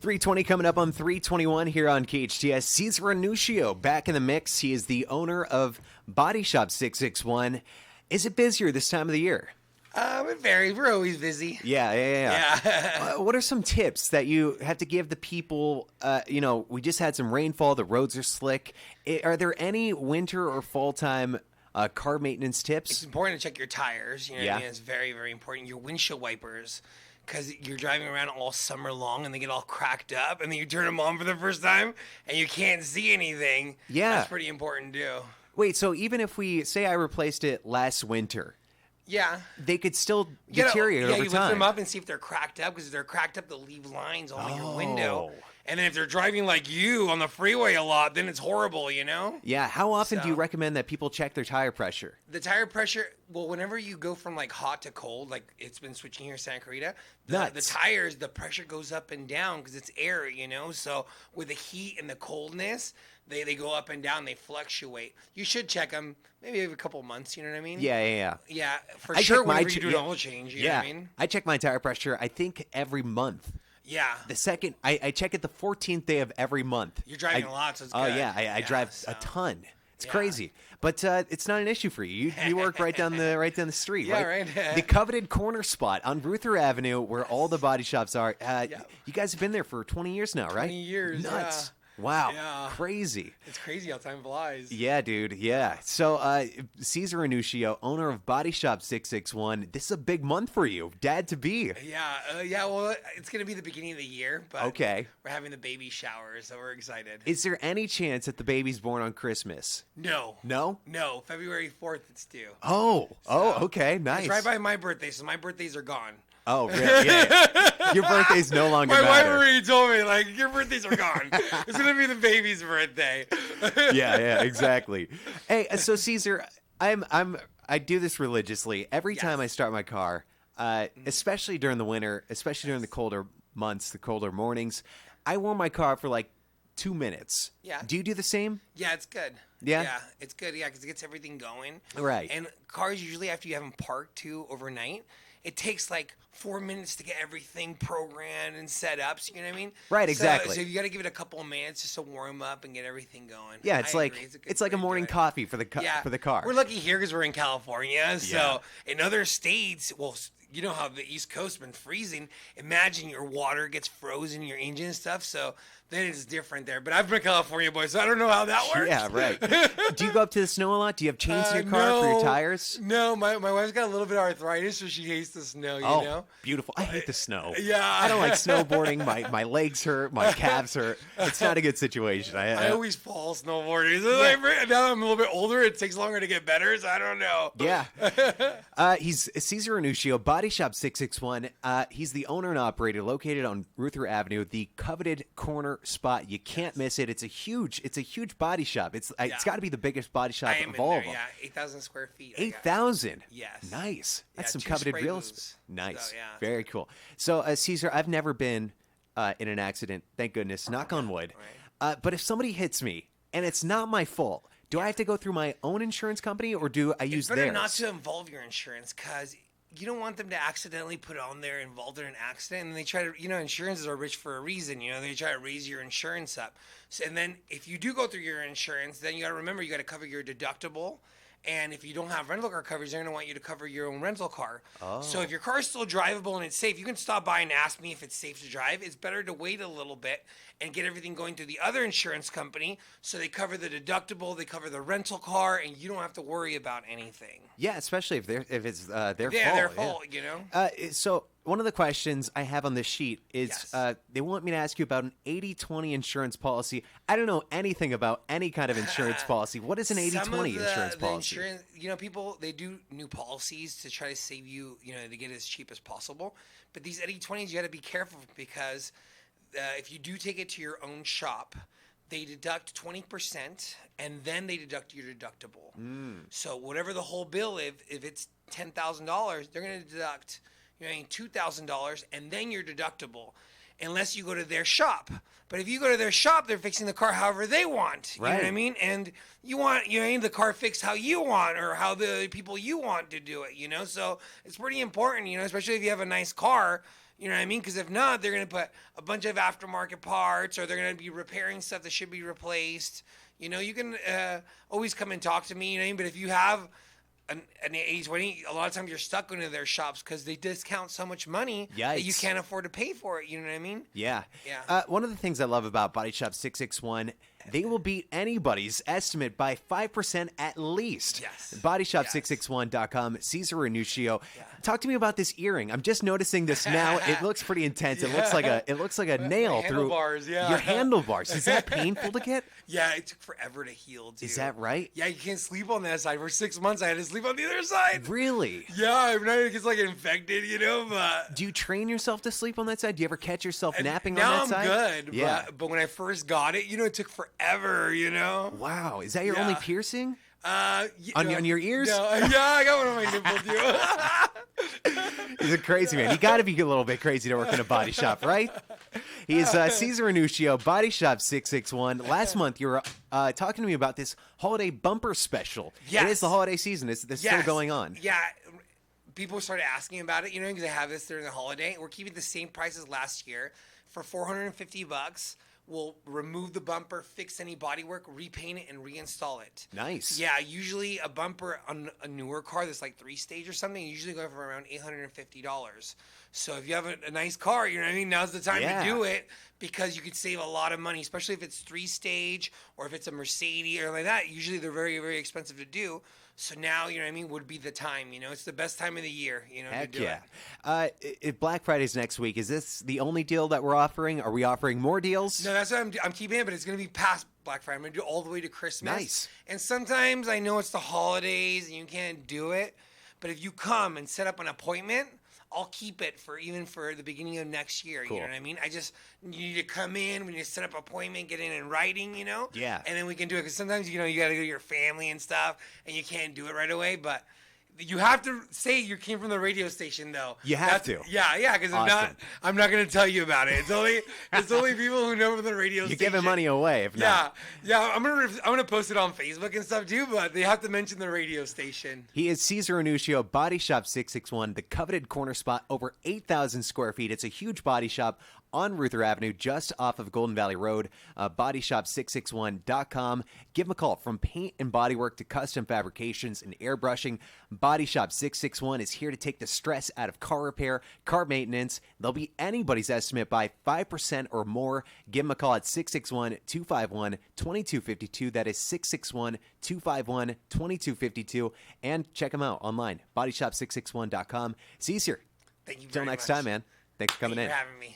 320 coming up on 321 here on KHTS. Cesar Ranuschio back in the mix. He is the owner of Body Shop 661. Is it busier this time of the year? It varies. We're always busy. Yeah. What are some tips that you have to give the people? We just had some rainfall. The roads are slick. Are there any winter or fall time car maintenance tips? It's important to check your tires. You know what I mean? It's very, very important. Your windshield wipers, because you're driving around all summer long and they get all cracked up, and then you turn them on for the first time and you can't see anything. Yeah. That's pretty important too. Wait, so even if we say I replaced it last winter, they could still deteriorate over time. You lift them up and see if they're cracked up, because if they're cracked up, they'll leave lines on your window. And then if they're driving like you on the freeway a lot, then it's horrible, you know? Yeah. How often do you recommend that people check their tire pressure? The tire pressure, well, whenever you go from like hot to cold, like it's been switching here in Santa Clarita, the tires, the pressure goes up and down because it's air, you know? So with the heat and the coldness, they go up and down, they fluctuate. You should check them maybe every couple of months, you know what I mean? Yeah. Yeah, for sure, whenever you do an oil change, you know what I mean? I check my tire pressure, I think, every month. Yeah. The second, I check it the 14th day of every month. You're driving a lot, so it's good. Oh, yeah. I drive a ton. It's crazy. But it's not an issue for you. You work right down the street, right? The coveted corner spot on Ruther Avenue, where all the body shops are. You guys have been there for 20 years now, right? 20 years, Nuts. Wow. Crazy. It's crazy how time flies. Yeah, dude. Yeah. So, Cesar Ranuschio, owner of Body Shop 661. This is a big month for you. Dad to be. Yeah. Well, it's going to be the beginning of the year, but we're having the baby shower, so we're excited. Is there any chance that the baby's born on Christmas? No. No? No. February 4th, it's due. Okay. Nice. It's right by my birthday, so my birthdays are gone. Oh, really? Yeah. Your birthday's no longer matter. My wife already told me, like, your birthdays are gone. It's going to be the baby's birthday. Yeah, exactly. Hey, so Cesar, I do this religiously. Every time I start my car, especially during the winter, especially during the colder months, the colder mornings, I warm my car for like 2 minutes. Yeah. Do you do the same? Yeah, it's good. Yeah? Yeah, it's good, because it gets everything going. Right. And cars, usually after you have them parked, too, overnight, it takes like 4 minutes to get everything programmed and set up. So, you know what I mean? Right, exactly. So you got to give it a couple of minutes just to warm up and get everything going. Yeah, it's like a morning coffee for the car. We're lucky here because we're in California. So in other states, well, you know how the East Coast has been freezing. Imagine your water gets frozen in your engine and stuff. So then it's different there. But I've been a California boy, so I don't know how that works. Yeah, right. Do you go up to the snow a lot? Do you have chains in your car for your tires? No, my wife's got a little bit of arthritis, so she hates the snow, you know? Beautiful. I hate the snow. Yeah. I don't like snowboarding. My legs hurt. My calves hurt. It's not a good situation. I always fall snowboarding. Now I'm a little bit older. It takes longer to get better, so I don't know. Yeah. He's Cesar Ranuschio, Body Shop 661. He's the owner and operator located on Ruther Avenue, the coveted corner spot. You can't miss it. It's a huge body shop. It's got to be the biggest body shop of all of them. 8,000 square feet. 8,000? Yes. Nice. That's some coveted real estate. Nice. So, very cool. So, Cesar, I've never been in an accident, thank goodness, knock on wood. Right. But if somebody hits me and it's not my fault, do I have to go through my own insurance company, or do I use theirs? It's better not to involve your insurance, because you don't want them to accidentally put on there involved in an accident, and they try to, insurances are rich for a reason, they try to raise your insurance up. So, and then if you do go through your insurance, then you got to remember, you got to cover your deductible. And if you don't have rental car coverage, they're going to want you to cover your own rental car. So if your car is still drivable and it's safe, you can stop by and ask me if it's safe to drive. It's better to wait a little bit and get everything going through the other insurance company, so they cover the deductible, they cover the rental car, and you don't have to worry about anything. Yeah, especially if it's their fault. Yeah, their fault, So one of the questions I have on this sheet is they want me to ask you about an 80-20 insurance policy. I don't know anything about any kind of insurance policy. What is an 80-20 insurance policy? People, they do new policies to try to save you, to get it as cheap as possible. But these 80-20s, you got to be careful, because if you do take it to your own shop, they deduct 20%, and then they deduct your deductible. So whatever the whole bill, if it's $10,000, they're going to deduct $2,000, and then your deductible, unless you go to their shop. But if you go to their shop, they're fixing the car however they want. You know what I mean? And you want the car fixed how you want, or how the people you want to do it. So it's pretty important. Especially if you have a nice car. You know what I mean? Because if not, they're going to put a bunch of aftermarket parts, or they're going to be repairing stuff that should be replaced. You know, you can always come and talk to me, you know what I mean? But if you have an 80/20, a lot of times you're stuck going to their shops because they discount so much money that you Yikes. can't afford to pay for it. You know what I mean? Yeah. Yeah. One of the things I love about Body Shop 661, they will beat anybody's estimate by 5% at least. Yes. Bodyshop661.com. Cesar Ranuschio. Talk to me about this earring. I'm just noticing this now. It looks pretty intense. It looks like a nail through handlebars, yeah. your handlebars. Is that painful to get? Yeah, it took forever to heal, dude. Is that right? Yeah, you can't sleep on that side. For 6 months, I had to sleep on the other side. Really? Yeah, I'm not it gets like infected, you know, but Do you train yourself to sleep on that side? Do you ever catch yourself napping on now that I'm side? good. Yeah. But when I first got it, you know, it took forever, you know. Wow. Is that your only piercing? On your ears? No, yeah, I got one on my nipple too. He's a crazy man. You got to be a little bit crazy to work in a body shop, right? He's Cesar Ranuschio, Body Shop 661. Last month, you were talking to me about this holiday bumper special. Yes. It is the holiday season. It's still going on. Yeah. People started asking about it, you know, because I have this during the holiday. We're keeping the same price as last year for $450. We'll remove the bumper, fix any bodywork, repaint it, and reinstall it. Nice. Yeah, usually a bumper on a newer car that's like 3-stage or something, usually go for around $850. So if you have a nice car, you know what I mean, now's the time to do it because you could save a lot of money, especially if it's 3-stage or if it's a Mercedes or like that. Usually they're very, very expensive to do. So now, you know what I mean, would be the time, you know. It's the best time of the year, you know, Heck to do it. If Black Friday's next week, is this the only deal that we're offering? Are we offering more deals? No, that's what I'm keeping it, but it's going to be past Black Friday. I'm going to do all the way to Christmas. Nice. And sometimes I know it's the holidays and you can't do it, but if you come and set up an appointment, I'll keep it for the beginning of next year. Cool. You know what I mean? You need to come in, we need to set up an appointment, get in writing, you know? Yeah. And then we can do it because sometimes, you know, you got to go to your family and stuff and you can't do it right away, but you have to say you came from the radio station, though. You have to. Yeah, because Awesome. I'm not going to tell you about it. It's only people who know from the radio You're station. giving money away if not. Yeah. I'm gonna post it on Facebook and stuff too, but they have to mention the radio station. He is Cesar Ranuschio, Body Shop 661, the coveted corner spot, over 8,000 square feet. It's a huge body shop on Ruther Avenue, just off of Golden Valley Road. Bodyshop661.com. Give him a call. From paint and bodywork to custom fabrications and airbrushing, Body Shop 661 is here to take the stress out of car repair, car maintenance. They'll be anybody's estimate by 5% or more. Give him a call at 661-251-2252. That is 661-251-2252. And check him out online, bodyshop661.com. Cesar, Thank you very till next much. time, man. Thanks for coming Thank you in. for having me.